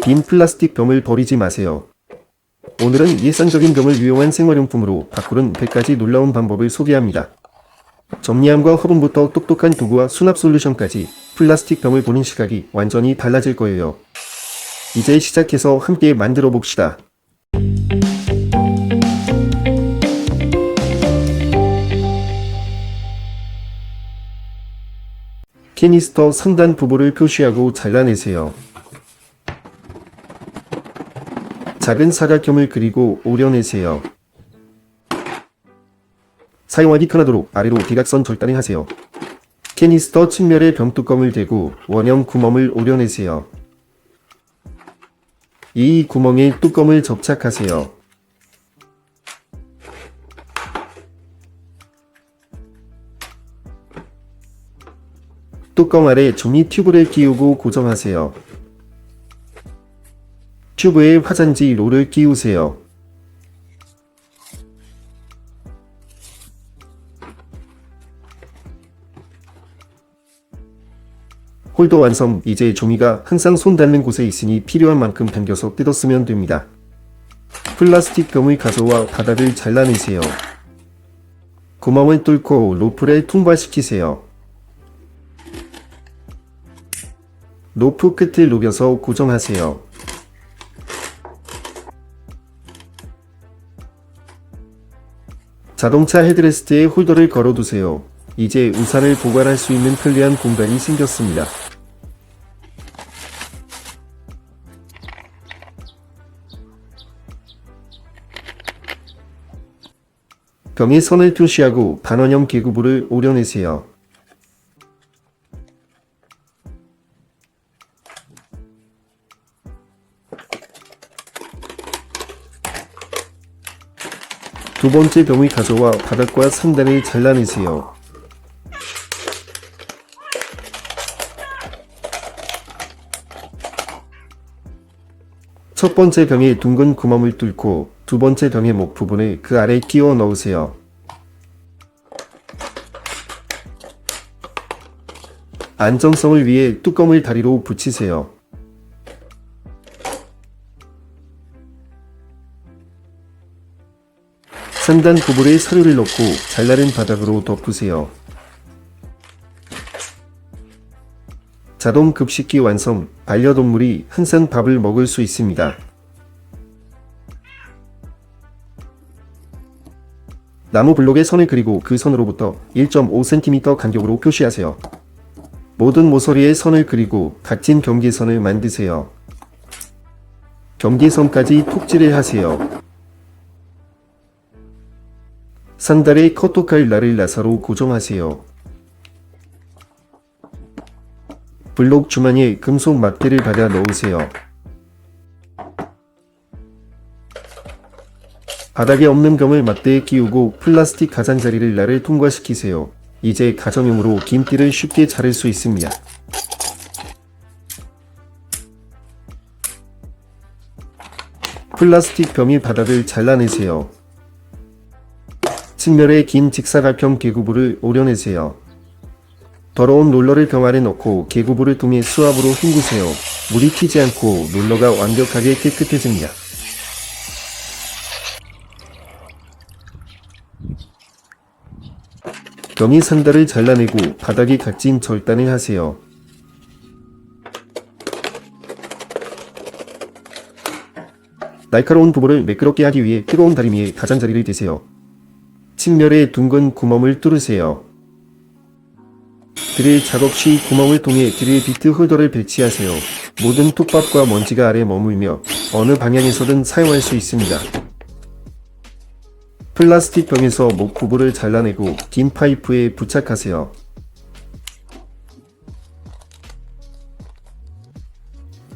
빈 플라스틱 병을 버리지 마세요. 오늘은 일상적인 병을 유용한 생활용품으로 바꾸는 100가지 놀라운 방법을 소개합니다. 정리함과 허분부터 똑똑한 도구와 수납 솔루션까지 플라스틱 병을 보는 시각이 완전히 달라질 거예요. 이제 시작해서 함께 만들어 봅시다. 캐니스터 상단 부분을 표시하고 잘라내세요. 작은 사각형을 그리고 오려내세요. 사용하기 편하도록 아래로 대각선 절단을 하세요. 캐니스터 측면에 병뚜껑을 대고 원형 구멍을 오려내세요. 이 구멍에 뚜껑을 접착하세요. 뚜껑 아래 종이 튜브를 끼우고 고정하세요. 튜브에 화잔지 롤을 끼우세요. 홀더 완성. 이제 종이가 항상 손 닿는 곳에 있으니 필요한 만큼 당겨서 뜯었으면 됩니다. 플라스틱 병을 가져와 바닥을 잘라내세요. 구멍을 뚫고 로프를 통과시키세요. 로프 끝을 녹여서 고정하세요. 자동차 헤드레스트에 홀더를 걸어두세요. 이제 우산을 보관할 수 있는 편리한 공간이 생겼습니다. 병에 선을 표시하고 반원형 계구부를 오려내세요. 두 번째 병을 가져와 바닥과 상단을 잘라내세요. 첫 번째 병에 둥근 구멍을 뚫고 두 번째 병의 목 부분을 그 아래 끼워 넣으세요. 안정성을 위해 뚜껑을 다리로 붙이세요. 상단 부분에 사료를 넣고 잘라낸 바닥으로 덮으세요. 자동 급식기 완성. 반려동물이 항상 밥을 먹을 수 있습니다. 나무 블록에 선을 그리고 그 선으로부터 1.5cm 간격으로 표시하세요. 모든 모서리에 선을 그리고 각진 경계선을 만드세요. 경계선까지 톡질을 하세요. 상단에 커터칼 날을 나사로 고정하세요. 블록 주머니에 금속 막대를 받아 넣으세요. 바닥에 없는 병을 막대에 끼우고 플라스틱 가장자리를 날을 통과시키세요. 이제 가정용으로 김띠를 쉽게 자를 수 있습니다. 플라스틱 병의 바닥을 잘라내세요. 측면에 긴 직사각형 계구부를 오려내세요. 더러운 롤러를 병 아래 넣고 계구부를 통해 수압으로 헹구세요. 물이 튀지 않고 롤러가 완벽하게 깨끗해집니다. 병의 상단을 잘라내고 바닥에 각진 절단을 하세요. 날카로운 부분을 매끄럽게 하기 위해 뜨거운 다리미에 가장자리를 대세요. 측면에 둥근 구멍을 뚫으세요. 드릴 작업 시 구멍을 통해 드릴 비트 홀더를 배치하세요. 모든 톱밥과 먼지가 아래 머물며 어느 방향에서든 사용할 수 있습니다. 플라스틱 병에서 목 부분을 잘라내고 긴 파이프에 부착하세요.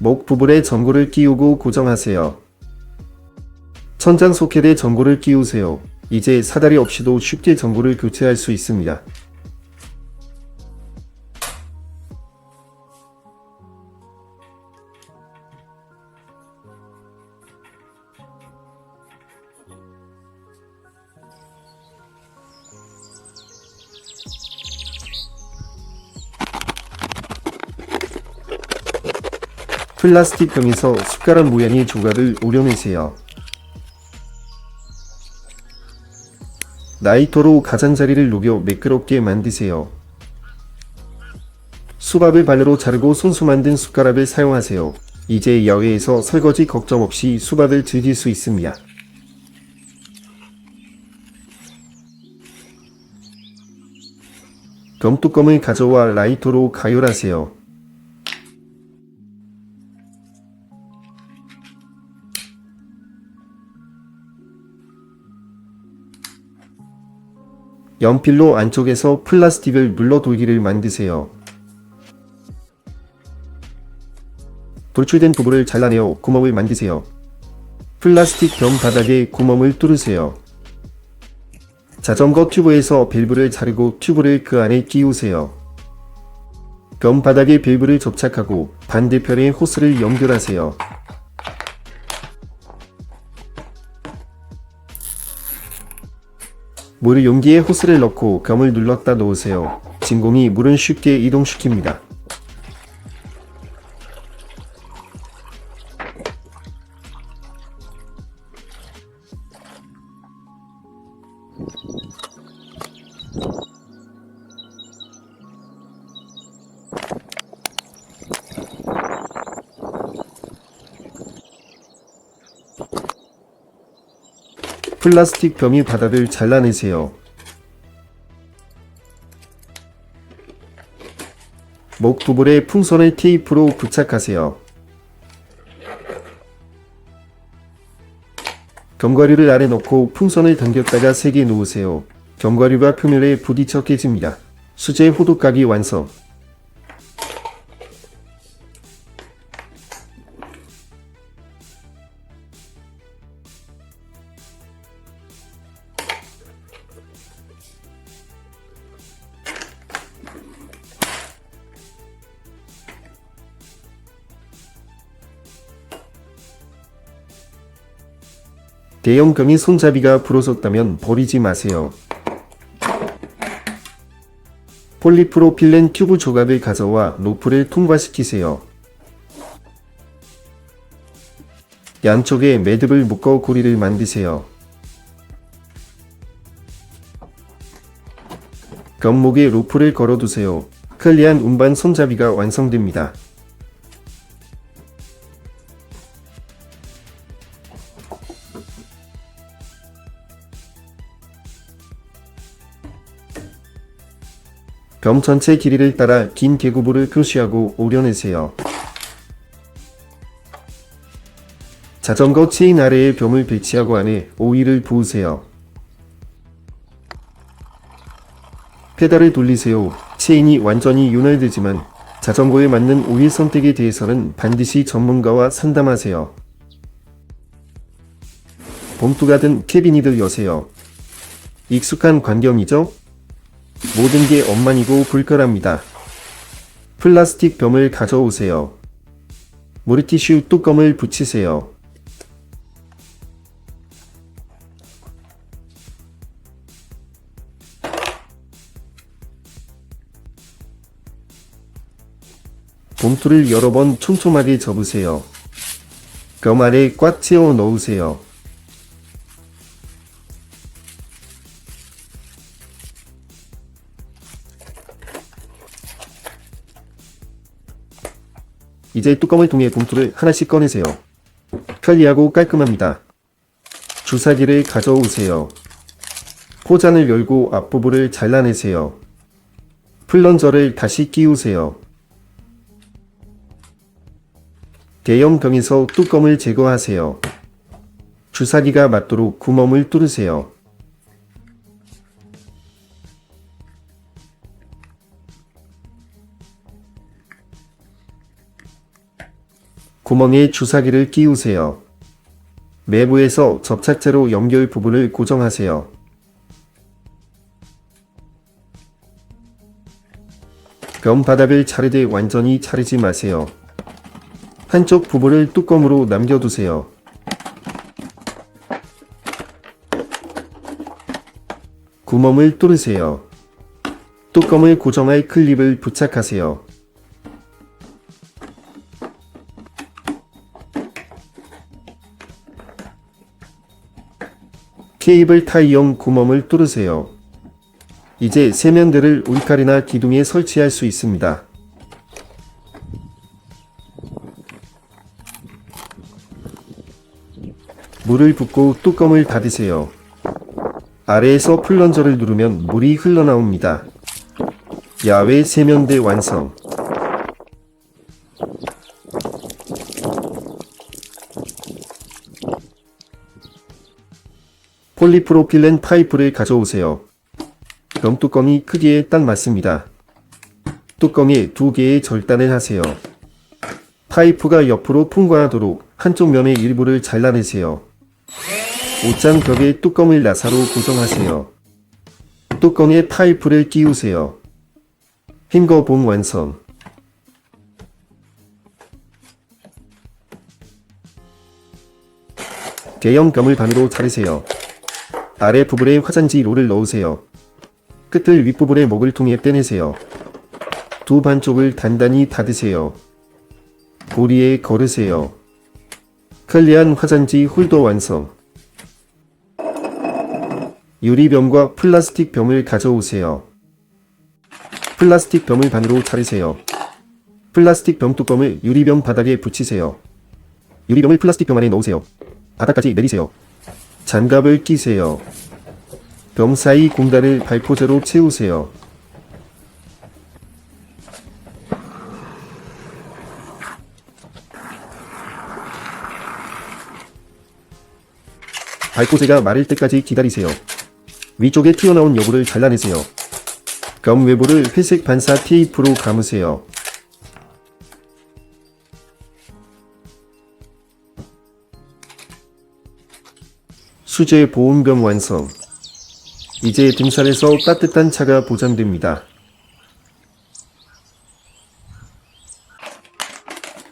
목 부분에 전구를 끼우고 고정하세요. 천장 소켓에 전구를 끼우세요. 이제 사다리 없이도 쉽게 전구를 교체할 수 있습니다. 플라스틱 병에서 숟가락 모양의 조각을 오려내세요. 라이터로 가장자리를 녹여 매끄럽게 만드세요. 수갑을 반으로 자르고 손수 만든 숟가락을 사용하세요. 이제 야외에서 설거지 걱정 없이 수박을 즐길 수 있습니다. 병뚜껑을 가져와 라이터로 가열하세요. 연필로 안쪽에서 플라스틱을 눌러 돌기를 만드세요. 돌출된 부분을 잘라내어 구멍을 만드세요. 플라스틱 병 바닥에 구멍을 뚫으세요. 자전거 튜브에서 밸브를 자르고 튜브를 그 안에 끼우세요. 병 바닥에 밸브를 접착하고 반대편에 호스를 연결하세요. 물 용기에 호스를 넣고 병을 눌렀다 놓으세요. 진공이 물은 쉽게 이동시킵니다. 플라스틱 병의 바닥을 잘라내세요. 목 부분에 풍선을 테이프로 부착하세요. 견과류를 아래 넣고 풍선을 당겼다가 세게 놓으세요. 견과류가 표면에 부딪혀 깨집니다. 수제 호두까기 완성. 대형 병의 손잡이가 부러졌다면 버리지 마세요. 폴리프로필렌 튜브 조각을 가져와 노즐을 통과시키세요. 양쪽에 매듭을 묶어 고리를 만드세요. 병목에 로프를 걸어두세요. 편리한 운반 손잡이가 완성됩니다. 병 전체 길이를 따라 긴 개구부를 표시하고 오려내세요. 자전거 체인 아래에 병을 배치하고 안에 오일을 부으세요. 페달을 돌리세요. 체인이 완전히 윤활되지만 자전거에 맞는 오일 선택에 대해서는 반드시 전문가와 상담하세요. 봉투가 든 캐비닛을 여세요. 익숙한 광경이죠? 모든 게 엉망이고 불편합니다. 플라스틱 병을 가져오세요. 물티슈 뚜껑을 붙이세요. 봉투를 여러 번 촘촘하게 접으세요. 병 아래 꽉 채워 넣으세요. 이제 뚜껑을 통해 봉투를 하나씩 꺼내세요. 편리하고 깔끔합니다. 주사기를 가져오세요. 포장을 열고 앞부분을 잘라내세요. 플런저를 다시 끼우세요. 대형 병에서 뚜껑을 제거하세요. 주사기가 맞도록 구멍을 뚫으세요. 구멍에 주사기를 끼우세요. 내부에서 접착제로 연결 부분을 고정하세요. 병 바닥을 자르되 완전히 자르지 마세요. 한쪽 부분을 뚜껑으로 남겨두세요. 구멍을 뚫으세요. 뚜껑을 고정할 클립을 부착하세요. 케이블 타이형 구멍을 뚫으세요. 이제 세면대를 울타리나 기둥에 설치할 수 있습니다. 물을 붓고 뚜껑을 닫으세요. 아래에서 플런저를 누르면 물이 흘러나옵니다. 야외 세면대 완성. 폴리프로필렌 파이프를 가져오세요. 병뚜껑이 크기에 딱 맞습니다. 뚜껑에 2개의 절단을 하세요. 파이프가 옆으로 통과하도록 한쪽 면의 일부를 잘라내세요. 옷장 벽에 뚜껑을 나사로 고정하세요. 뚜껑에 파이프를 끼우세요. 헹궈봉 완성. 대형 뼘을 반으로 자르세요. 아래 부분에 화장지 롤을 넣으세요. 끝을 윗부분의 목을 통해 떼내세요. 두 반쪽을 단단히 닫으세요. 고리에 걸으세요. 편리한 화장지 홀더 완성. 유리병과 플라스틱 병을 가져오세요. 플라스틱 병을 반으로 자르세요. 플라스틱 병 뚜껑을 유리병 바닥에 붙이세요. 유리병을 플라스틱 병 안에 넣으세요. 바닥까지 내리세요. 장갑을 끼세요. 병 사이 공간을 발포제로 채우세요. 발포제가 마를 때까지 기다리세요. 위쪽에 튀어나온 여부를 잘라내세요. 금 외부를 회색 반사 테이프로 감으세요. 수제 보온병 완성. 이제 등산에서 따뜻한 차가 보장됩니다.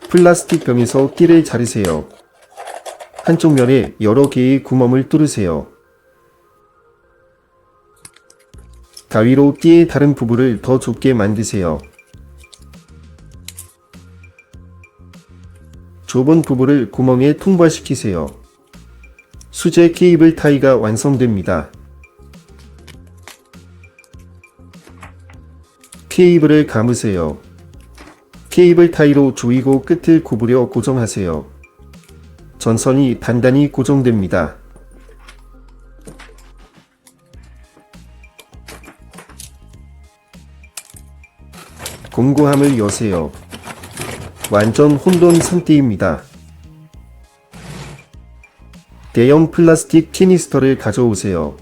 플라스틱 병에서 끼를 자르세요. 한쪽 면에 여러 개의 구멍을 뚫으세요. 가위로 띠의 다른 부분을 더 좁게 만드세요. 좁은 부분을 구멍에 통과시키세요. 수제 케이블 타이가 완성됩니다. 케이블을 감으세요. 케이블 타이로 조이고 끝을 구부려 고정하세요. 전선이 단단히 고정됩니다. 공구함을 여세요. 완전 혼돈 상태입니다. 대형 플라스틱 키니스터를 가져오세요.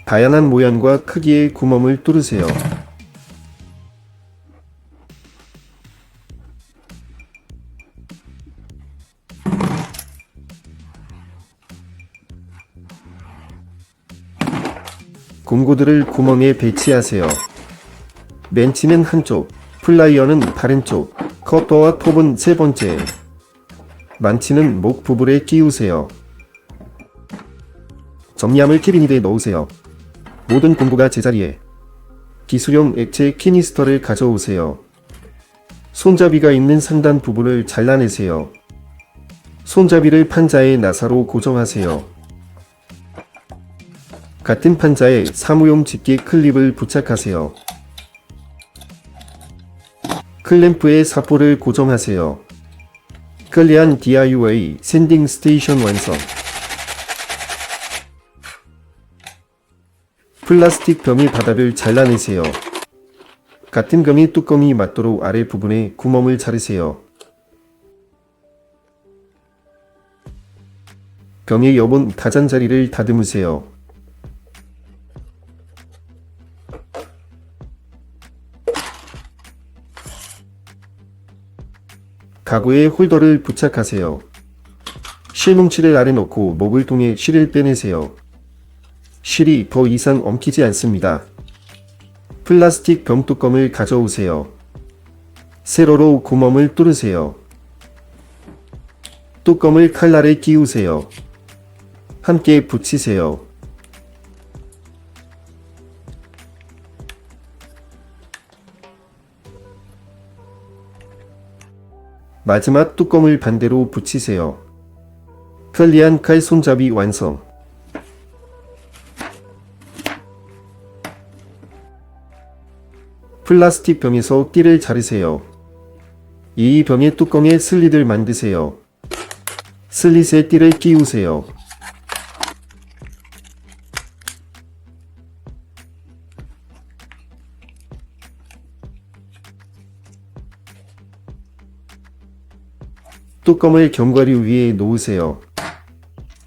다양한 모양과 크기의 구멍을 뚫으세요. 공구들을 구멍에 배치하세요. 렌치는 한쪽, 플라이어는 다른 쪽, 커터와 톱은 세 번째. 만치는 목 부분에 끼우세요. 정리함을 캐비닛에 넣으세요. 모든 공구가 제자리에. 기술용 액체 키니스터를 가져오세요. 손잡이가 있는 상단 부분을 잘라내세요. 손잡이를 판자에 나사로 고정하세요. 같은 판자에 사무용 집게 클립을 부착하세요. 클램프에 사포를 고정하세요. 편리한 DIY 샌딩 스테이션 완성. 플라스틱 병의 바닥을 잘라내세요. 같은 병의 뚜껑이 맞도록 아래 부분에 구멍을 자르세요. 병의 옆은 가장자리를 다듬으세요. 가구에 홀더를 부착하세요. 실뭉치를 아래 놓고 목을 통해 실을 빼내세요. 실이 더 이상 엉키지 않습니다. 플라스틱 병 뚜껑을 가져오세요. 세로로 구멍을 뚫으세요. 뚜껑을 칼날에 끼우세요. 함께 붙이세요. 마지막 뚜껑을 반대로 붙이세요. 편리한 칼 손잡이 완성. 플라스틱 병에서 띠를 자르세요. 이 병의 뚜껑에 슬릿을 만드세요. 슬릿에 띠를 끼우세요. 뚜껑을 견과류 위에 놓으세요.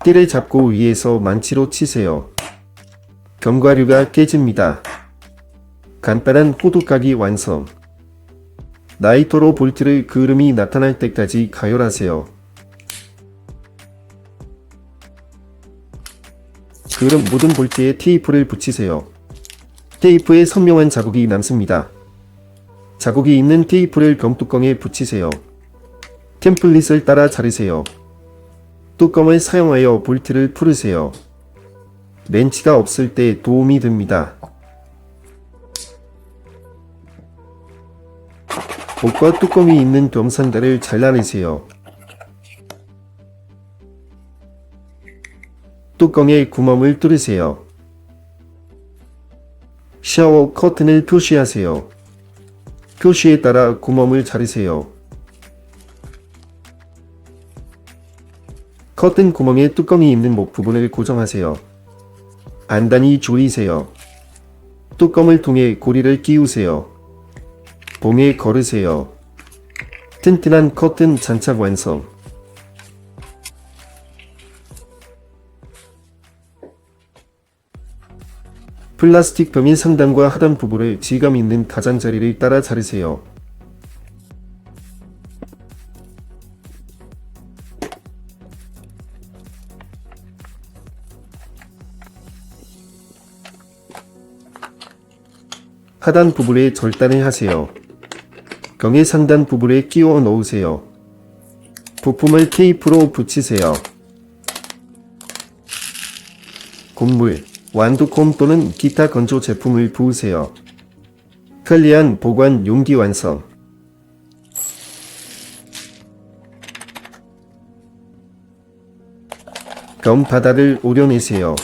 띠를 잡고 위에서 만치로 치세요. 견과류가 깨집니다. 간단한 호두까기 완성. 나이트로 볼트를 그을음이 나타날 때까지 가열하세요. 그럼 모든 볼트에 테이프를 붙이세요. 테이프에 선명한 자국이 남습니다. 자국이 있는 테이프를 병뚜껑에 붙이세요. 템플릿을 따라 자르세요. 뚜껑을 사용하여 볼트를 풀으세요. 렌치가 없을 때 도움이 됩니다. 목과 뚜껑이 있는 병상다를 잘라내세요. 뚜껑에 구멍을 뚫으세요. 샤워 커튼을 표시하세요. 표시에 따라 구멍을 자르세요. 커튼 구멍에 뚜껑이 있는 목 부분을 고정하세요. 안단히 조이세요. 뚜껑을 통해 고리를 끼우세요. 봉에 걸으세요. 튼튼한 커튼 장착 완성. 플라스틱 병의 상단과 하단 부분을 질감 있는 가장자리를 따라 자르세요. 하단 부분에 절단을 하세요. 병의 상단 부분에 끼워 넣으세요. 부품을 테이프로 붙이세요. 곰물, 완두콩 또는 기타 건조 제품을 부으세요. 편리한 보관 용기 완성. 병 바닥을 오려내세요.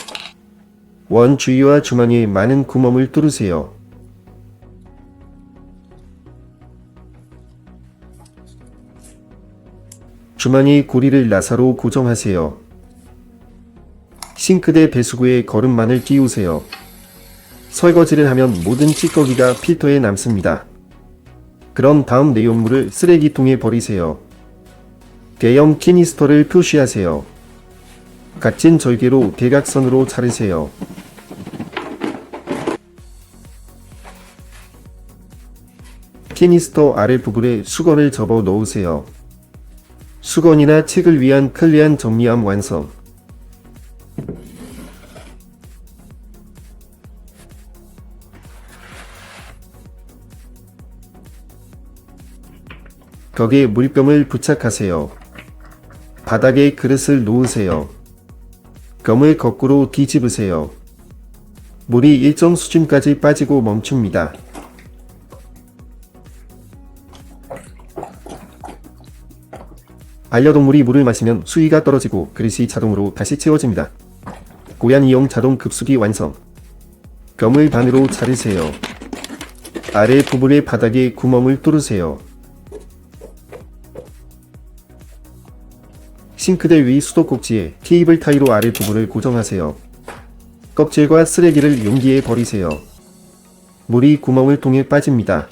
원 주위와 주머니에 많은 구멍을 뚫으세요. 주머니 고리를 나사로 고정하세요. 싱크대 배수구에 거름만을 끼우세요. 설거지를 하면 모든 찌꺼기가 필터에 남습니다. 그럼 다음 내용물을 쓰레기통에 버리세요. 대형 키니스터를 표시하세요. 갓진 절개로 대각선으로 자르세요. 키니스터 아래 부분에 수건을 접어 넣으세요. 수건이나 책을 위한 편리한 정리함 완성. 벽에 물병을 부착하세요. 바닥에 그릇을 놓으세요. 병을 거꾸로 뒤집으세요. 물이 일정 수준까지 빠지고 멈춥니다. 반려동물이 물을 마시면 수위가 떨어지고 그릇이 자동으로 다시 채워집니다. 고양이용 자동 급수기 완성. 병을 반으로 자르세요. 아래 부분의 바닥에 구멍을 뚫으세요. 싱크대 위 수도꼭지에 케이블 타이로 아래 부분을 고정하세요. 껍질과 쓰레기를 용기에 버리세요. 물이 구멍을 통해 빠집니다.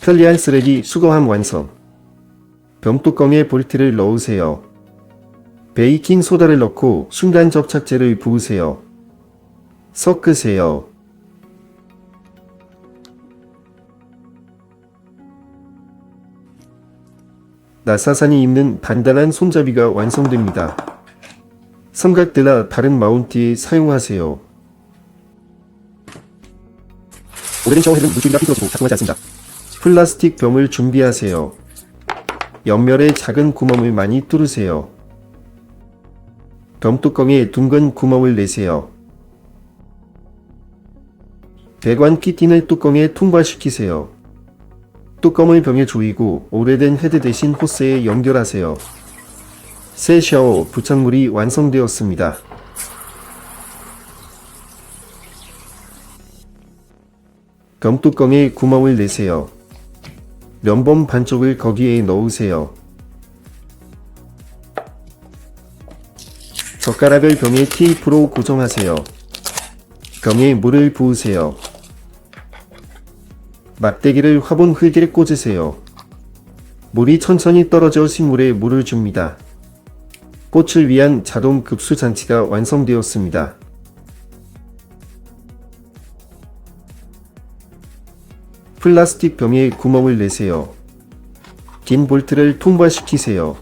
편리한 쓰레기 수거함 완성. 병뚜껑에 볼트를 넣으세요. 베이킹 소다를 넣고 순간 접착제를 부으세요. 섞으세요. 나사산이 있는 단단한 손잡이가 완성됩니다. 삼각대나 다른 마운트에 사용하세요. 오래된 샤워ヘ드는 물줄기가 삐뚤어지고 작동하지 않습니다. 플라스틱 병을 준비하세요. 옆면에 작은 구멍을 많이 뚫으세요. 병뚜껑에 둥근 구멍을 내세요. 배관 키틴을 뚜껑에 통과시키세요. 뚜껑을 병에 조이고 오래된 헤드 대신 호스에 연결하세요. 새 샤워 부착물이 완성되었습니다. 병뚜껑에 구멍을 내세요. 면범 반쪽을 거기에 넣으세요. 젓가락을 병에 테이프로 고정하세요. 병에 물을 부으세요. 막대기를 화분 흙에 꽂으세요. 물이 천천히 떨어져 식물에 물을 줍니다. 꽃을 위한 자동 급수 장치가 완성되었습니다. 플라스틱 병에 구멍을 내세요. 긴 볼트를 통과시키세요.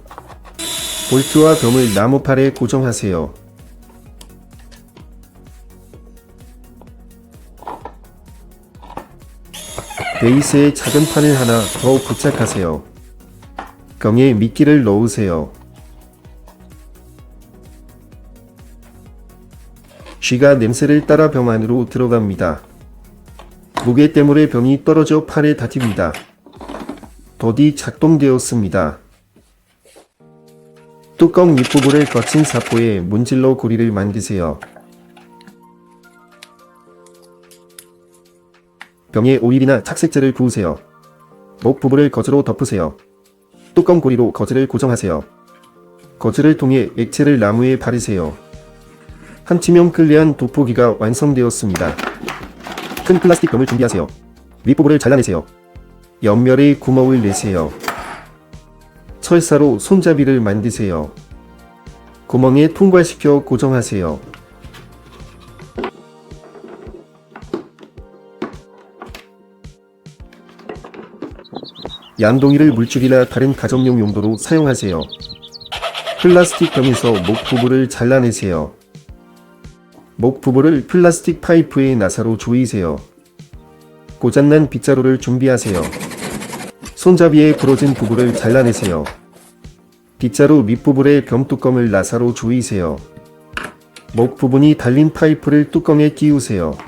볼트와 병을 나무팔에 고정하세요. 베이스에 작은 판을 하나 더 부착하세요. 병에 미끼를 넣으세요. 쥐가 냄새를 따라 병 안으로 들어갑니다. 무게 때문에 병이 떨어져 팔에 닿습니다. 덫이 작동되었습니다. 뚜껑 밑부분을 거친 사포에 문질러 고리를 만드세요. 병에 오일이나 착색제를 부으세요. 목 부분을 거즈로 덮으세요. 뚜껑 고리로 거즈를 고정하세요. 거즈를 통해 액체를 나무에 바르세요. 한치면 클리한 돋보기가 완성되었습니다. 큰 플라스틱 병을 준비하세요. 윗부분을 잘라내세요. 옆면에 구멍을 내세요. 철사로 손잡이를 만드세요. 구멍에 통과시켜 고정하세요. 양동이를 물줄기나 다른 가정용 용도로 사용하세요. 플라스틱 병에서 목 부분을 잘라내세요. 목 부분을 플라스틱 파이프에 나사로 조이세요. 고장난 빗자루를 준비하세요. 손잡이에 부러진 부분을 잘라내세요. 빗자루 밑부분에 병뚜껑을 나사로 조이세요. 목 부분이 달린 파이프를 뚜껑에 끼우세요.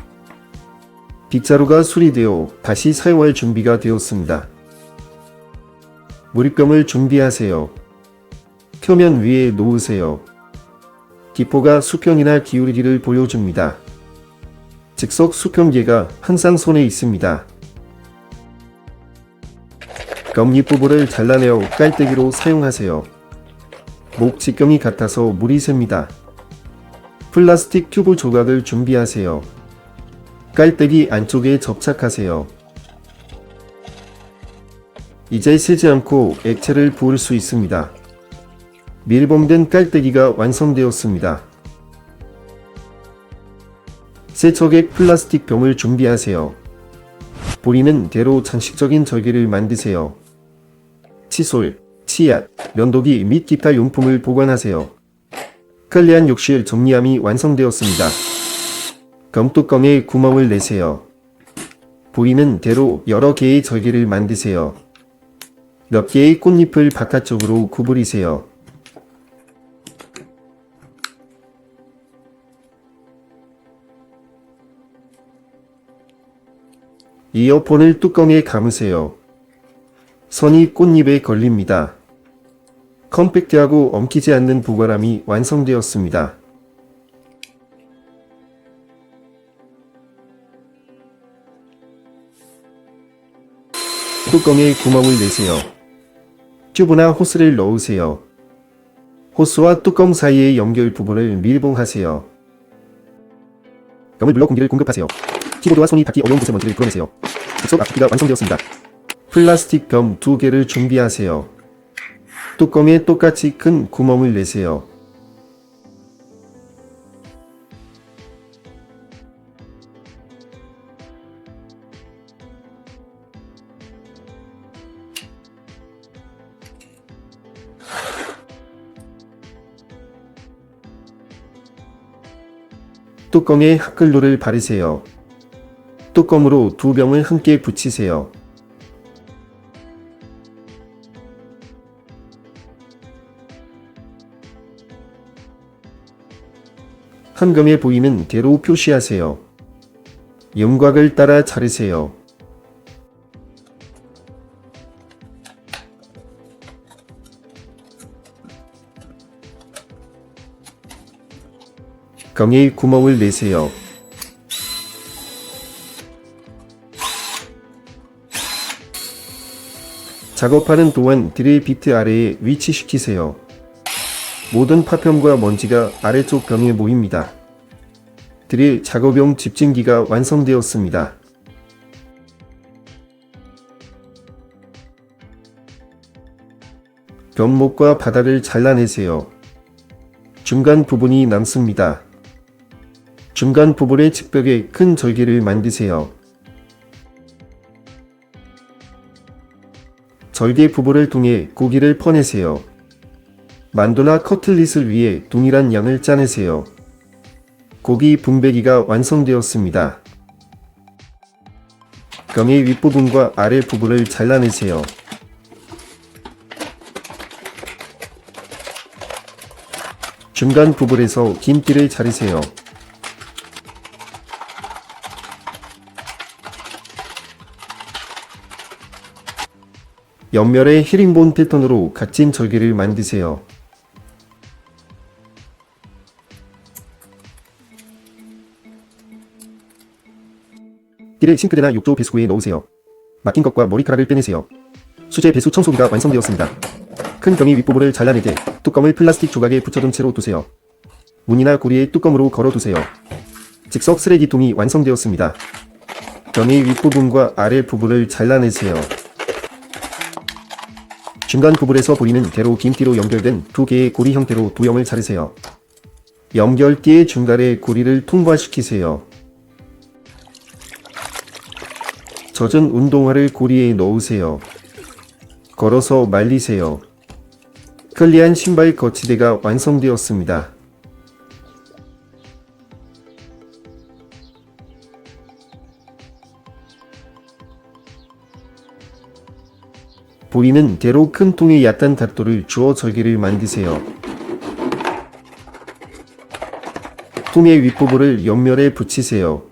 빗자루가 수리되어 다시 사용할 준비가 되었습니다. 물병을 준비하세요. 표면 위에 놓으세요. 기포가 수평이나 기울기를 보여줍니다. 즉석 수평계가 항상 손에 있습니다. 검 윗부분을 잘라내어 깔때기로 사용하세요. 목 직경이 같아서 물이 셉니다. 플라스틱 튜브 조각을 준비하세요. 깔때기 안쪽에 접착하세요. 이제 새지 않고 액체를 부을 수 있습니다. 밀봉된 깔때기가 완성되었습니다. 세척액 플라스틱 병을 준비하세요. 보리는 대로 장식적인 절개를 만드세요. 칫솔, 치약, 면도기 및 기타 용품을 보관하세요. 편리한 욕실 정리함이 완성되었습니다. 검뚜껑에 구멍을 내세요. 보이는 대로 여러 개의 절개를 만드세요. 몇 개의 꽃잎을 바깥쪽으로 구부리세요. 이어폰을 뚜껑에 감으세요. 선이 꽃잎에 걸립니다. 컴팩트하고 엉키지 않는 보관함이 완성되었습니다. 뚜껑에 구멍을 내세요. 튜브나 호스를 넣으세요. 호스와 뚜껑 사이의 연결 부분을 밀봉하세요. 병을 눌러 공기를 공급하세요. 키보드와 손이 닿기 어려운 곳의 먼지를 풀어내세요. 즉석 앞집기가 완성되었습니다. 플라스틱 병 2개를 준비하세요. 뚜껑에 똑같이 큰 구멍을 내세요. 뚜껑에 핫글루를 바르세요. 뚜껑으로 두 병을 함께 붙이세요. 한검에 보이는 대로 표시하세요. 윤곽을 따라 자르세요. 병에 구멍을 내세요. 작업하는 동안 드릴 비트 아래에 위치시키세요. 모든 파편과 먼지가 아래쪽 병에 모입니다. 드릴 작업용 집진기가 완성되었습니다. 변목과 바닥을 잘라내세요. 중간 부분이 남습니다. 중간 부분의 측벽에 큰 절개를 만드세요. 절개 부분을 통해 고기를 퍼내세요. 만두나 커틀릿을 위해 동일한 양을 짜내세요. 고기 분배기가 완성되었습니다. 병의 윗부분과 아래 부분을 잘라내세요. 중간 부분에서 긴티를 자르세요. 옆면에 히링본 패턴으로 각진 절개를 만드세요. 띠를 싱크대나 욕조 배수구에 넣으세요. 막힌 것과 머리카락을 빼내세요. 수제 배수 청소기가 완성되었습니다. 큰 병이 윗부분을 잘라내되 뚜껑을 플라스틱 조각에 붙여둔 채로 두세요. 문이나 고리에 뚜껑으로 걸어두세요. 즉석 쓰레기통이 완성되었습니다. 병의 윗부분과 아래 부분을 잘라내세요. 중간 부분에서 보이는 대로 긴띠로 연결된 두 개의 고리 형태로 두형을 자르세요. 연결띠의 중간에 고리를 통과시키세요. 젖은 운동화를 고리에 넣으세요. 걸어서 말리세요. 편리한 신발 거치대가 완성되었습니다. 보이는 대로 큰 통에 얕은 닷돌을 주어 절개를 만드세요. 통의 윗부분을 옆면에 붙이세요.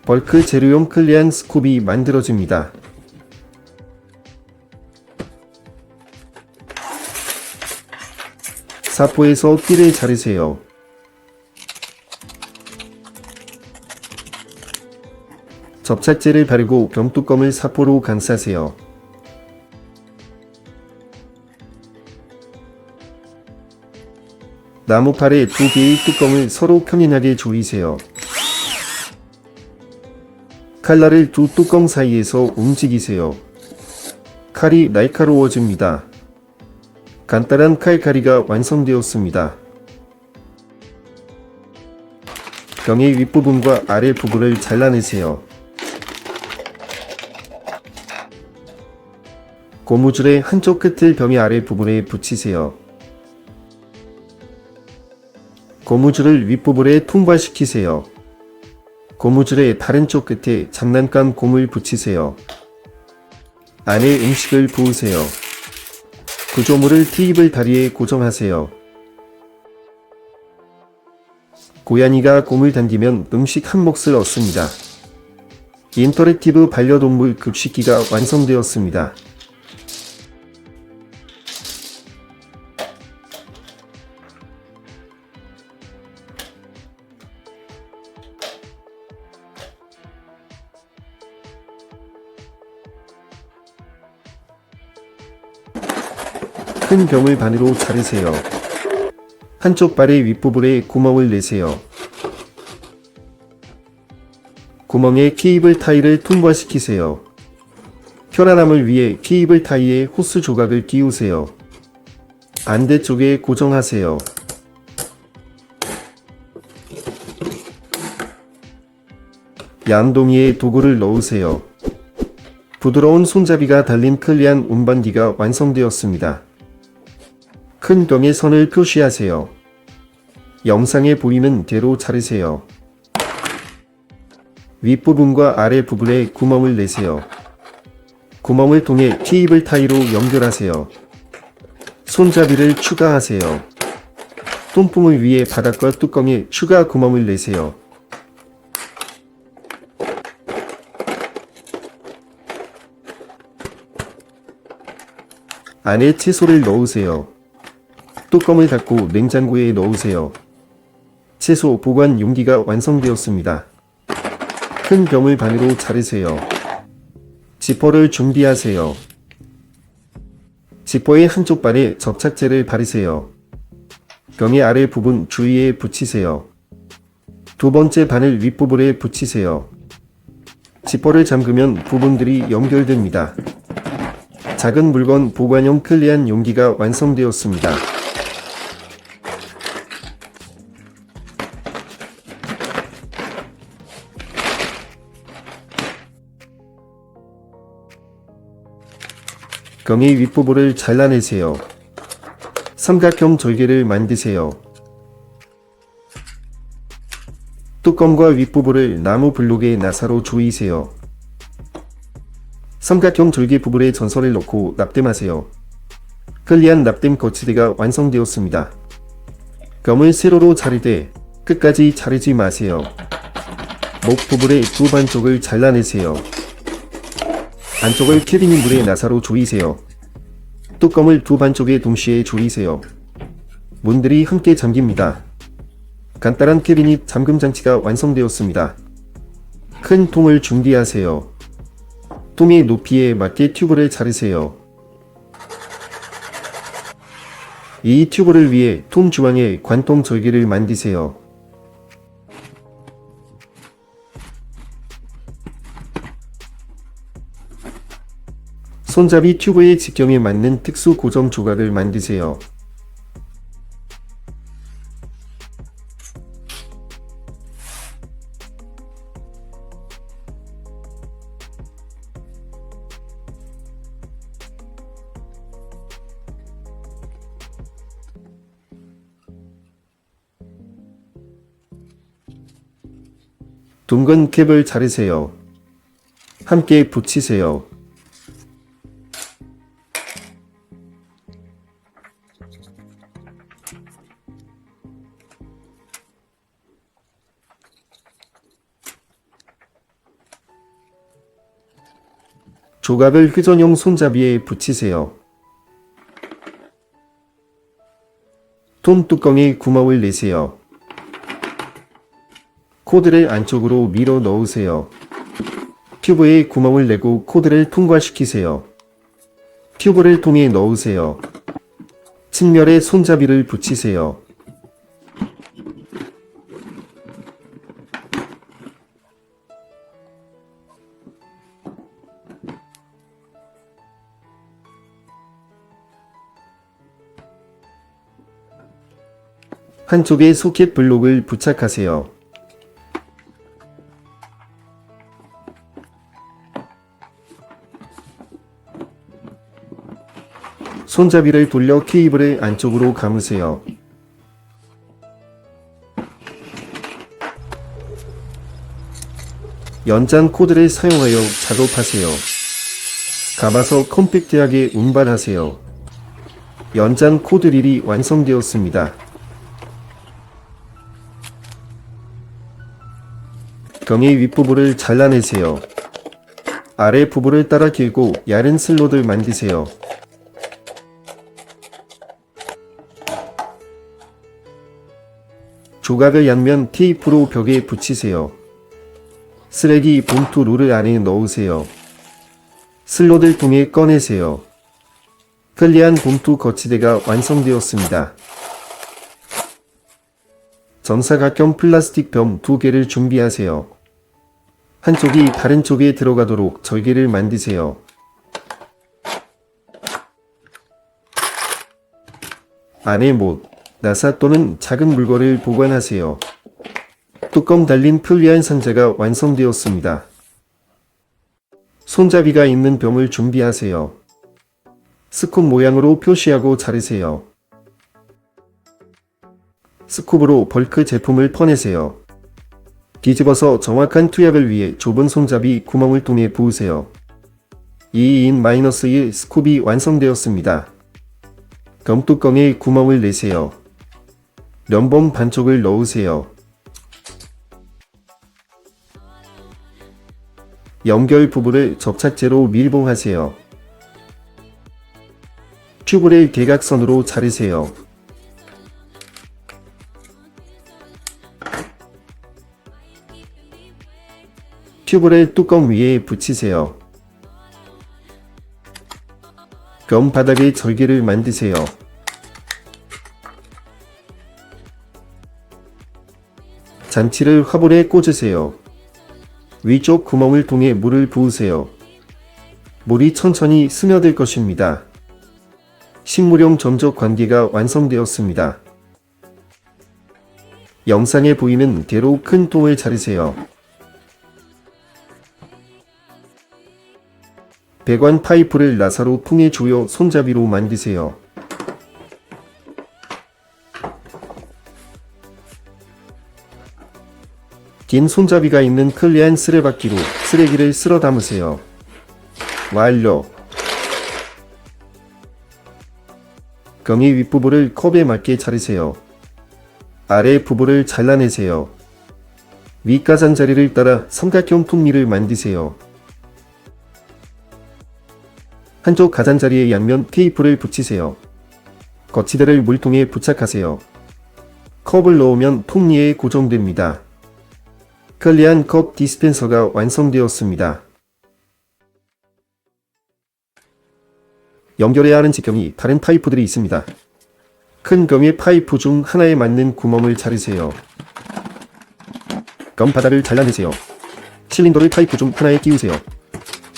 벌크 재료용 클리안 스쿱이 만들어집니다. 사포에서 띠를 자르세요. 접착제를 바르고 병뚜껑을 사포로 감싸세요. 나무팔에 두 개의 뚜껑을 서로 평행하게 조이세요. 칼날을 두 뚜껑 사이에서 움직이세요. 칼이 날카로워집니다. 간단한 칼갈이가 완성되었습니다. 병의 윗부분과 아래 부분을 잘라내세요. 고무줄의 한쪽 끝을 병의 아래 부분에 붙이세요. 고무줄을 윗부분에 통과시키세요. 고무줄의 다른 쪽 끝에 장난감 곰을 붙이세요. 안에 음식을 부으세요. 구조물을 테이블 다리에 고정하세요. 고양이가 곰을 당기면 음식 한 몫을 얻습니다. 인터랙티브 반려동물 급식기가 완성되었습니다. 큰 병을 반으로 자르세요. 한쪽 발의 윗부분에 구멍을 내세요. 구멍에 케이블 타이를 통과시키세요. 편안함을 위해 케이블 타이에 호스 조각을 끼우세요. 안대쪽에 고정하세요. 양동이에 도구를 넣으세요. 부드러운 손잡이가 달린 클리안 운반기가 완성되었습니다. 큰 병의 선을 표시하세요. 영상에 보이는 대로 자르세요. 윗부분과 아래 부분에 구멍을 내세요. 구멍을 통해 케이블 타이로 연결하세요. 손잡이를 추가하세요. 통풍을 위해 바닥과 뚜껑에 추가 구멍을 내세요. 안에 채소를 넣으세요. 뚜껑을 닫고 냉장고에 넣으세요. 채소 보관 용기가 완성되었습니다. 큰 병을 반으로 자르세요. 지퍼를 준비하세요. 지퍼의 한쪽 발에 접착제를 바르세요. 병의 아래 부분 주위에 붙이세요. 두 번째 바늘 윗부분에 붙이세요. 지퍼를 잠그면 부분들이 연결됩니다. 작은 물건 보관용 편리한 용기가 완성되었습니다. 병의 윗부분을 잘라내세요. 삼각형 절개를 만드세요. 뚜껑과 윗부분을 나무 블록에 나사로 조이세요. 삼각형 절개 부분에 전선을 넣고 납땜하세요. 편리한 납땜 거치대가 완성되었습니다. 검을 세로로 자를 때 끝까지 자르지 마세요. 목 부분의 두 반쪽을 잘라내세요. 안쪽을 캐비닛 물에 나사로 조이세요. 뚜껑을 두 반쪽에 동시에 조이세요. 문들이 함께 잠깁니다. 간단한 캐비닛 잠금 장치가 완성되었습니다. 큰 통을 준비하세요. 통의 높이에 맞게 튜브를 자르세요. 이 튜브를 위해 통 중앙에 관통 절개를 만드세요. 손잡이 튜브의 직경에 맞는 특수 고정 조각을 만드세요. 둥근 캡을 자르세요. 함께 붙이세요. 조각을 회전용 손잡이에 붙이세요. 통 뚜껑에 구멍을 내세요. 코드를 안쪽으로 밀어 넣으세요. 튜브에 구멍을 내고 코드를 통과시키세요. 튜브를 통에 넣으세요. 측면에 손잡이를 붙이세요. 한쪽에 소켓 블록을 부착하세요. 손잡이를 돌려 케이블을 안쪽으로 감으세요. 연장 코드를 사용하여 작업하세요. 감아서 컴팩트하게 운반하세요. 연장 코드 릴이 완성되었습니다. 병의 윗부분을 잘라내세요. 아래 부분을 따라 길고 얇은 슬롯을 만드세요. 조각을 양면 테이프로 벽에 붙이세요. 쓰레기 봉투 롤을 안에 넣으세요. 슬롯을 통해 꺼내세요. 편리한 봉투 거치대가 완성되었습니다. 정사각형 플라스틱 병 2개를 준비하세요. 한쪽이 다른 쪽에 들어가도록 절개를 만드세요. 안에 못, 나사 또는 작은 물건을 보관하세요. 뚜껑 달린 편리한 상자가 완성되었습니다. 손잡이가 있는 병을 준비하세요. 스쿱 모양으로 표시하고 자르세요. 스쿱으로 벌크 제품을 퍼내세요. 뒤집어서 정확한 투약을 위해 좁은 손잡이 구멍을 통해 부으세요. 2-1 스쿱이 완성되었습니다. 병뚜껑에 구멍을 내세요. 면봉 반쪽을 넣으세요. 연결 부분을 접착제로 밀봉하세요. 튜브를 대각선으로 자르세요. 튜브를 뚜껑 위에 붙이세요. 검 바닥에 절개를 만드세요. 잔치를 화분에 꽂으세요. 위쪽 구멍을 통해 물을 부으세요. 물이 천천히 스며들 것입니다. 식물용 점적 관계가 완성되었습니다. 영상에 보이는 대로 큰 통을 자르세요. 배관 파이프를 나사로 통에 조여 손잡이로 만드세요. 긴 손잡이가 있는 클리안 쓰레받기로 쓰레기를 쓸어 담으세요. 완료. 검의 윗부분을 컵에 맞게 자르세요. 아래 부분을 잘라내세요. 윗가장자리를 따라 삼각형 통미를 만드세요. 한쪽 가장자리의 양면 테이프를 붙이세요. 거치대를 물통에 부착하세요. 컵을 넣으면 통리에 고정됩니다. 클리안 컵 디스펜서가 완성되었습니다. 연결해야 하는 직경이 다른 파이프들이 있습니다. 큰 검의 파이프 중 하나에 맞는 구멍을 자르세요. 검 바닥을 잘라내세요. 실린더를 파이프 중 하나에 끼우세요.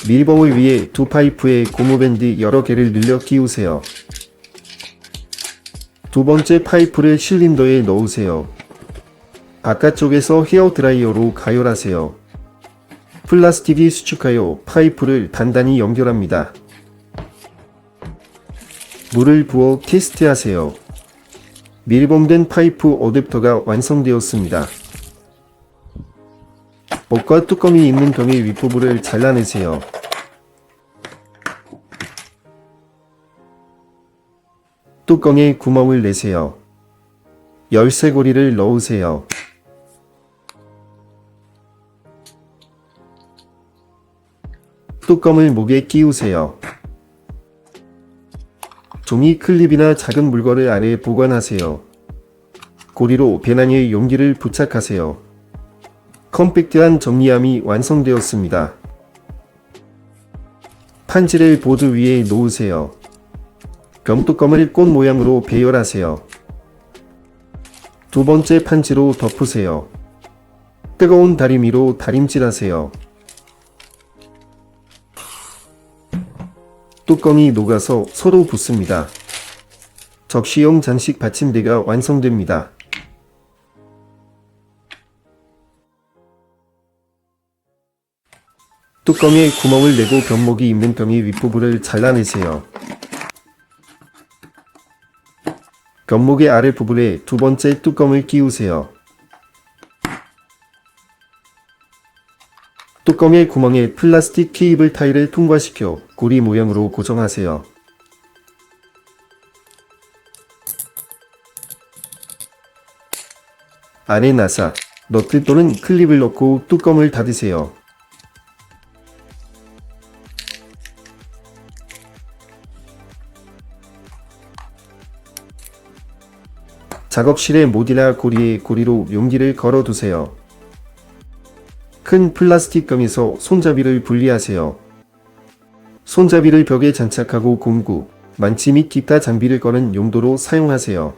밀봉을 위해 두 파이프에 고무밴드 여러 개를 늘려 끼우세요. 두 번째 파이프를 실린더에 넣으세요. 바깥쪽에서 헤어드라이어로 가열하세요. 플라스틱이 수축하여 파이프를 단단히 연결합니다. 물을 부어 테스트하세요. 밀봉된 파이프 어댑터가 완성되었습니다. 목과 뚜껑이 있는 병의 윗부분을 잘라내세요. 뚜껑에 구멍을 내세요. 열쇠고리를 넣으세요. 뚜껑을 목에 끼우세요. 종이 클립이나 작은 물건을 아래에 보관하세요. 고리로 배낭에 용기를 부착하세요. 컴팩트한 정리함이 완성되었습니다. 판지를 보드 위에 놓으세요. 검뚜껑을 꽃 모양으로 배열하세요. 두 번째 판지로 덮으세요. 뜨거운 다리미로 다림질하세요. 뚜껑이 녹아서 서로 붙습니다. 접시용 장식 받침대가 완성됩니다. 뚜껑에 구멍을 내고 변목이 있는 병의 윗부분을 잘라내세요. 변목의 아래 부분에 두 번째 뚜껑을 끼우세요. 뚜껑의 구멍에 플라스틱 케이블 타일을 통과시켜 고리 모양으로 고정하세요. 안에 나사, 너트 또는 클립을 넣고 뚜껑을 닫으세요. 작업실의 모듈라 고리에 고리로 용기를 걸어두세요. 큰 플라스틱 검에서 손잡이를 분리하세요. 손잡이를 벽에 장착하고 공구, 만치 및 기타 장비를 거는 용도로 사용하세요.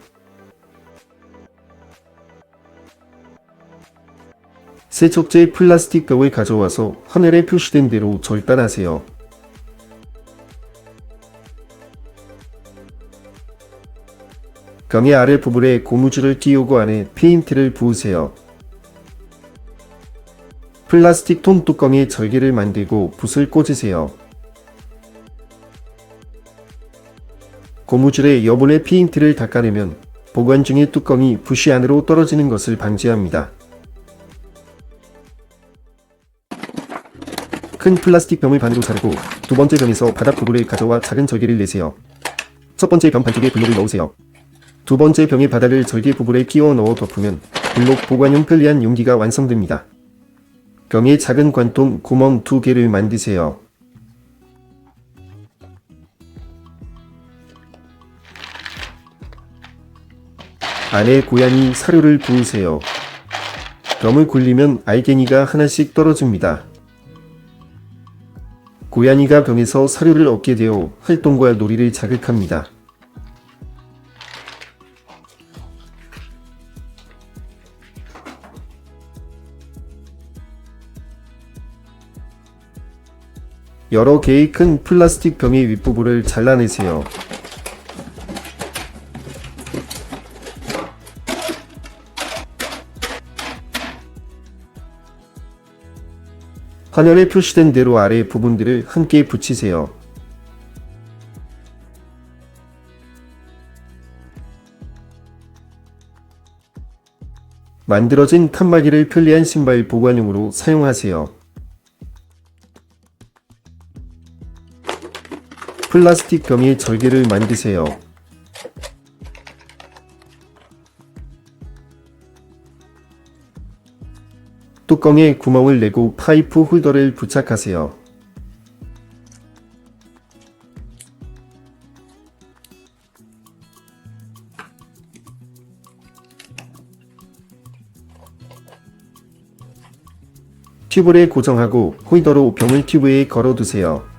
세척제 플라스틱 벽을 가져와서 화면에 표시된 대로 절단하세요. 병의 아래 부분에 고무줄을 끼우고 안에 페인트를 부으세요. 플라스틱 통 뚜껑에 절개를 만들고 붓을 꽂으세요. 고무줄에 여분의 페인트를 닦아내면 보관 중의 뚜껑이 붓이 안으로 떨어지는 것을 방지합니다. 큰 플라스틱 병을 반으로 자르고 두 번째 병에서 바닥 부분을 가져와 작은 절개를 내세요. 첫 번째 병 반쪽에 블록을 넣으세요. 두 번째 병의 바닥을 절개 부분에 끼워 넣어 덮으면 블록 보관용 편리한 용기가 완성됩니다. 병에 작은 관통 구멍 2개를 만드세요. 안에 고양이 사료를 부으세요. 병을 굴리면 알갱이가 하나씩 떨어집니다. 고양이가 병에서 사료를 얻게 되어 활동과 놀이를 자극합니다. 여러 개의 큰 플라스틱 병의 윗부분을 잘라내세요. 화면에 표시된 대로 아래 부분들을 함께 붙이세요. 만들어진 칸막이를 편리한 신발 보관용으로 사용하세요. 플라스틱 병의 절개를 만드세요. 뚜껑에 구멍을 내고 파이프 홀더를 부착하세요. 튜브에 고정하고 홀더로 병을 튜브에 걸어두세요.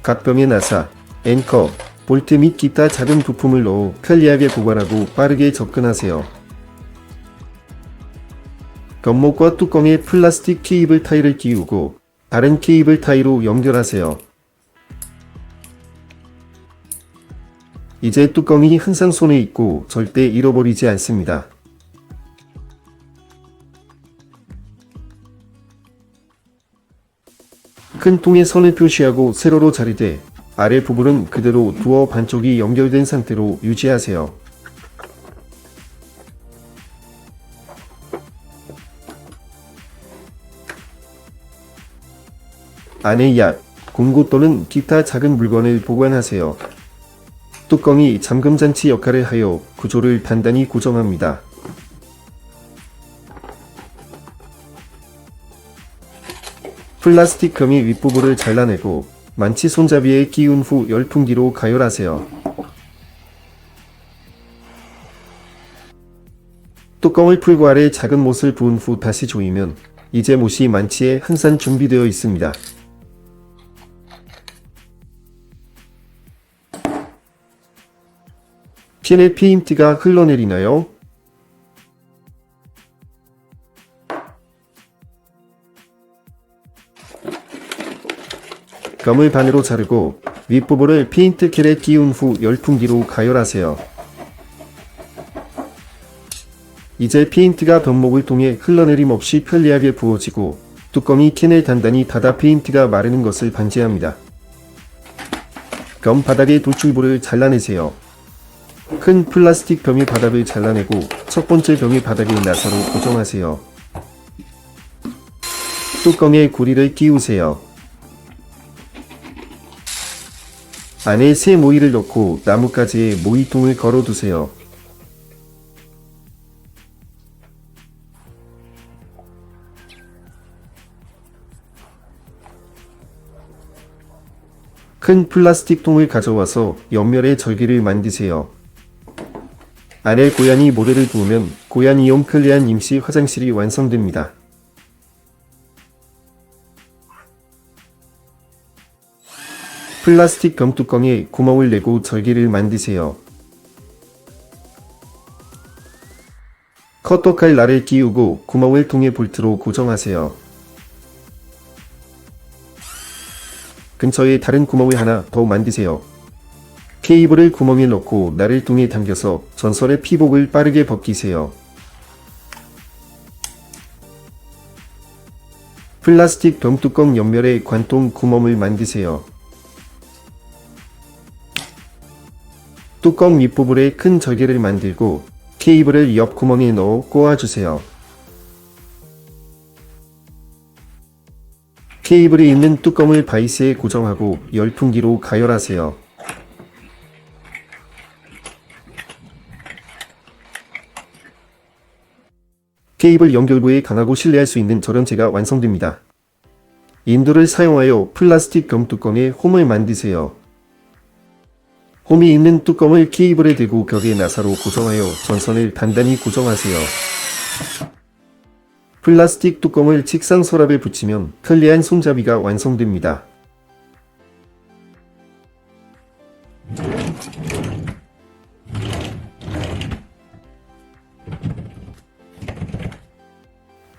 각 병에 나사, 앵커, 볼트 및 기타 작은 부품을 넣어 편리하게 보관하고 빠르게 접근하세요. 겉목과 뚜껑에 플라스틱 케이블 타이를 끼우고 다른 케이블 타이로 연결하세요. 이제 뚜껑이 항상 손에 있고 절대 잃어버리지 않습니다. 큰 통에 선을 표시하고 세로로 자리되 아래 부분은 그대로 두어 반쪽이 연결된 상태로 유지하세요. 안에 약, 공구 또는 기타 작은 물건을 보관하세요. 뚜껑이 잠금장치 역할을 하여 구조를 단단히 고정합니다. 플라스틱 병의 윗부분을 잘라내고 만치 손잡이에 끼운 후 열풍기로 가열하세요. 뚜껑을 풀고 아래 작은 못을 부은 후 다시 조이면 이제 못이 만치에 항상 준비되어 있습니다. 핀에 페인트가 흘러내리나요? 검을 반으로 자르고 윗부분을 페인트 킬에 끼운 후 열풍기로 가열하세요. 이제 페인트가 병목을 통해 흘러내림 없이 편리하게 부어지고 뚜껑이 캔을 단단히 닫아 페인트가 마르는 것을 방지합니다. 검 바닥의 돌출부를 잘라내세요. 큰 플라스틱 병의 바닥을 잘라내고 첫 번째 병의 바닥에 나사로 고정하세요. 뚜껑에 고리를 끼우세요. 안에 새 모이를 넣고 나뭇가지에 모이통을 걸어두세요. 큰 플라스틱 통을 가져와서 옆면에 절개를 만드세요. 안에 고양이 모래를 부으면 고양이용 편리한 임시 화장실이 완성됩니다. 플라스틱 병 뚜껑에 구멍을 내고 절개를 만드세요. 커터칼 날을 끼우고 구멍을 통해 볼트로 고정하세요. 근처에 다른 구멍을 하나 더 만드세요. 케이블을 구멍에 넣고 날을 통해 당겨서 전선의 피복을 빠르게 벗기세요. 플라스틱 병 뚜껑 옆면에 관통 구멍을 만드세요. 뚜껑 윗부분에 큰 절개를 만들고 케이블을 옆 구멍에 넣어 꼬아주세요. 케이블이 있는 뚜껑을 바이스에 고정하고 열풍기로 가열하세요. 케이블 연결부에 강하고 신뢰할 수 있는 절연체가 완성됩니다. 인도를 사용하여 플라스틱 병 뚜껑에 홈을 만드세요. 홈이 있는 뚜껑을 케이블에 대고 벽에 나사로 고정하여 전선을 단단히 고정하세요. 플라스틱 뚜껑을 책상 서랍에 붙이면 편리한 손잡이가 완성됩니다.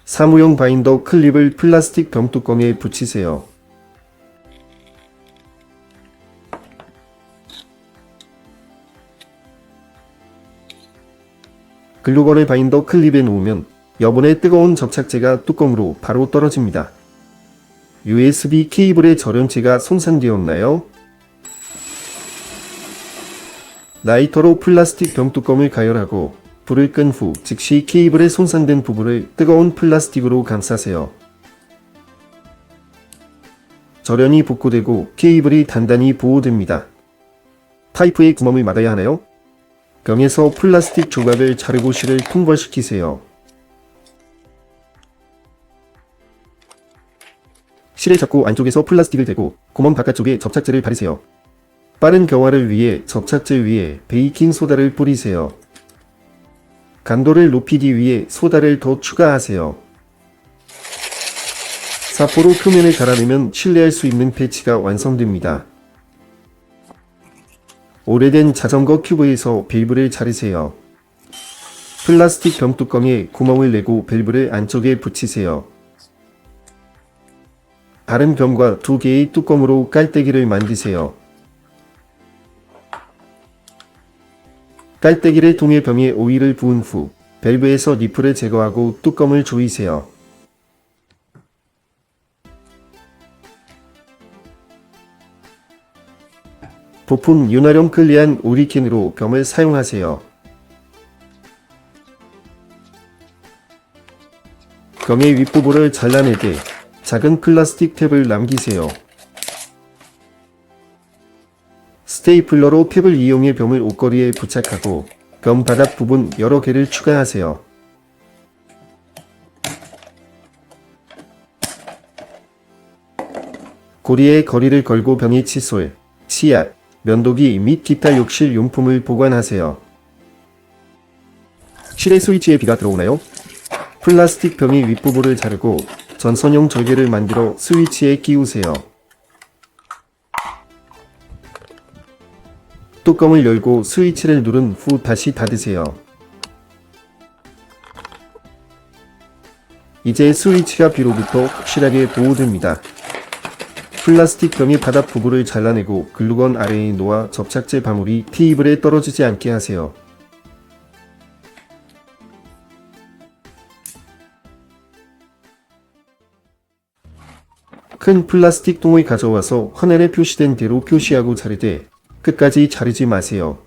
사무용 바인더 클립을 플라스틱 병뚜껑에 붙이세요. 글루건을 바인더 클립에 놓으면 여분의 뜨거운 접착제가 뚜껑으로 바로 떨어집니다. USB 케이블의 절연체가 손상되었나요? 라이터로 플라스틱 병뚜껑을 가열하고 불을 끈 후 즉시 케이블의 손상된 부분을 뜨거운 플라스틱으로 감싸세요. 절연이 복구되고 케이블이 단단히 보호됩니다. 파이프의 구멍을 막아야 하나요? 병에서 플라스틱 조각을 자르고 실을 통벌시키세요. 실을 잡고 안쪽에서 플라스틱을 대고 구멍 바깥쪽에 접착제를 바르세요. 빠른 경화를 위해 접착제 위에 베이킹소다를 뿌리세요. 강도를 높이기 위해 소다를 더 추가하세요. 사포로 표면을 갈아내면 신뢰할 수 있는 패치가 완성됩니다. 오래된 자전거 큐브에서 밸브를 자르세요. 플라스틱 병뚜껑에 구멍을 내고 밸브를 안쪽에 붙이세요. 다른 병과 두 개의 뚜껑으로 깔때기를 만드세요. 깔때기를 통해 병에 오일을 부은 후 밸브에서 니플을 제거하고 뚜껑을 조이세요. 부품 윤활용 클리안 우리캔으로 병을 사용하세요. 병의 윗부분을 잘라내되 작은 플라스틱 탭을 남기세요. 스테이플러로 탭을 이용해 병을 옷걸이에 부착하고 병 바닥 부분 여러 개를 추가하세요. 고리에 거리를 걸고 병의 칫솔, 치약, 면도기 및 기타 욕실 용품을 보관하세요. 실의 스위치에 비가 들어오나요? 플라스틱 병의 윗부분을 자르고 전선용 절개를 만들어 스위치에 끼우세요. 뚜껑을 열고 스위치를 누른 후 다시 닫으세요. 이제 스위치가 비로부터 확실하게 보호됩니다. 플라스틱 병의 바닥 부분을 잘라내고 글루건 아래에 놓아 접착제 방울이 테이블에 떨어지지 않게 하세요. 큰 플라스틱 통을 가져와서 화면에 표시된 대로 표시하고 자르되 끝까지 자르지 마세요.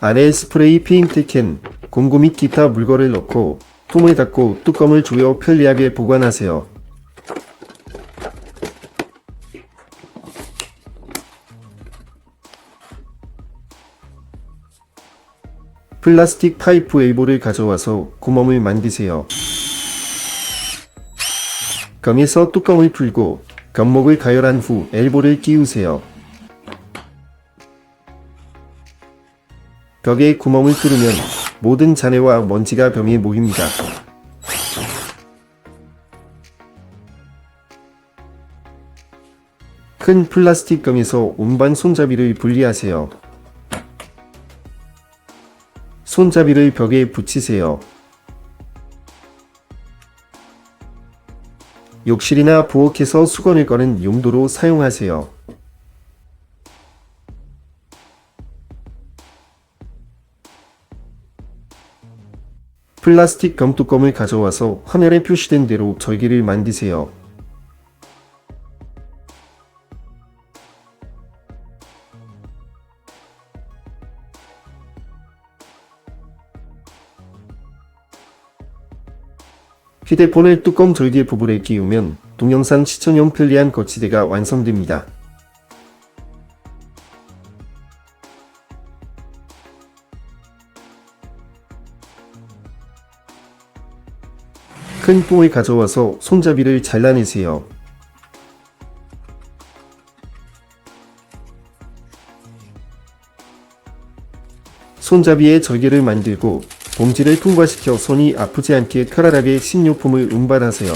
안에 스프레이 페인트 캔, 공구 및 기타 물건을 넣고 통을 닫고 뚜껑을 조여 편리하게 보관하세요. 플라스틱 파이프 엘보를 가져와서 구멍을 만드세요. 병에서 뚜껑을 풀고 겹목을 가열한 후 엘보를 끼우세요. 벽에 구멍을 뚫으면 모든 잔해와 먼지가 병에 모입니다. 큰 플라스틱 병에서 운반 손잡이를 분리하세요. 손잡이를 벽에 붙이세요. 욕실이나 부엌에서 수건을 꺼는 용도로 사용하세요. 플라스틱 병뚜껑을 가져와서 화면에 표시된 대로 절개를 만드세요. 휴대폰을 뚜껑 절개 부분에 끼우면 동영상 시청용 편리한 거치대가 완성됩니다. 큰 통을 가져와서 손잡이를 잘라내세요. 손잡이에 절개를 만들고 봉지를 통과시켜 손이 아프지 않게 편안하게 식료품을 운반하세요.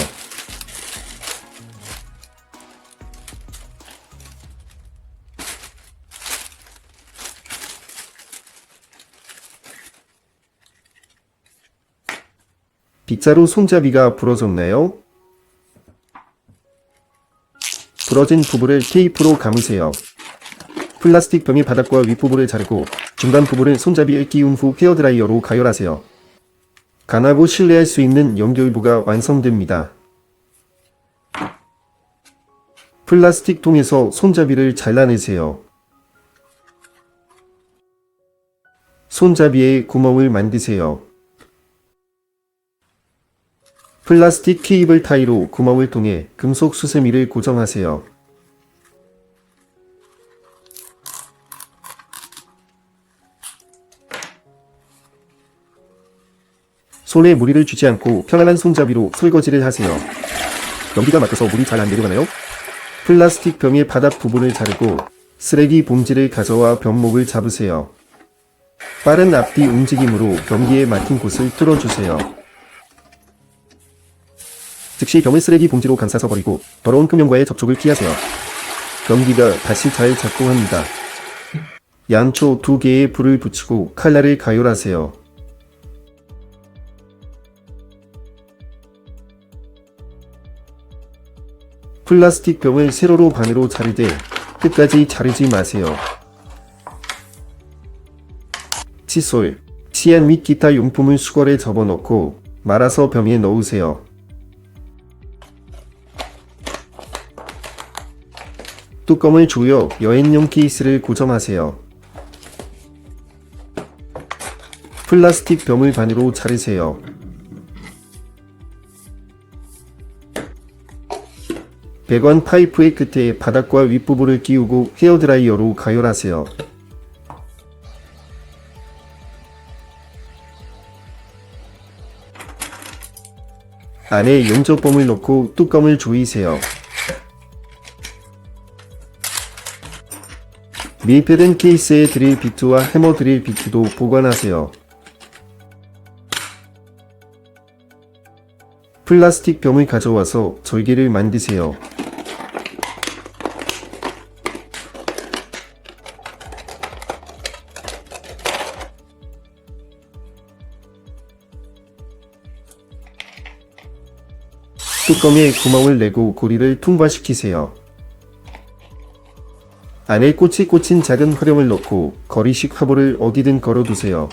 빗자루 손잡이가 부러졌나요? 부러진 부분을 테이프로 감으세요. 플라스틱 병의 바닥과 윗부분을 자르고 중간 부분을 손잡이에 끼운 후 헤어드라이어로 가열하세요. 간하고 신뢰할 수 있는 연결부가 완성됩니다. 플라스틱 통에서 손잡이를 잘라내세요. 손잡이에 구멍을 만드세요. 플라스틱 케이블 타이로 구멍을 통해 금속 수세미를 고정하세요. 손에 무리를 주지 않고 편안한 손잡이로 설거지를 하세요. 연기가 막혀서 물이 잘 안 내려가나요? 플라스틱 병의 바닥 부분을 자르고 쓰레기 봉지를 가져와 병목을 잡으세요. 빠른 앞뒤 움직임으로 변기에 막힌 곳을 뚫어주세요. 즉시 병을 쓰레기 봉지로 감싸서 버리고 더러운 표면과의 접촉을 피하세요. 변기가 다시 잘 작동합니다. 양초 2개에 불을 붙이고 칼날을 가열하세요. 플라스틱 병을 세로로 반으로 자르되 끝까지 자르지 마세요. 칫솔, 치약 및 기타 용품을 수거에 접어넣고 말아서 병에 넣으세요. 뚜껑을 조여 여행용 케이스를 고정하세요. 플라스틱 병을 반으로 자르세요. 배관 파이프의 끝에 바닥과 윗부분을 끼우고 헤어드라이어로 가열하세요. 안에 용접봉을 넣고 뚜껑을 조이세요. 밀폐된 케이스에 드릴 비트와 해머 드릴 비트도 보관하세요. 플라스틱 병을 가져와서 절개를 만드세요. 뚜껑에 구멍을 내고 고리를 통과시키세요. 안에 꽂힌 작은 화령을 넣고 거리식 화보를 어디든 걸어두세요.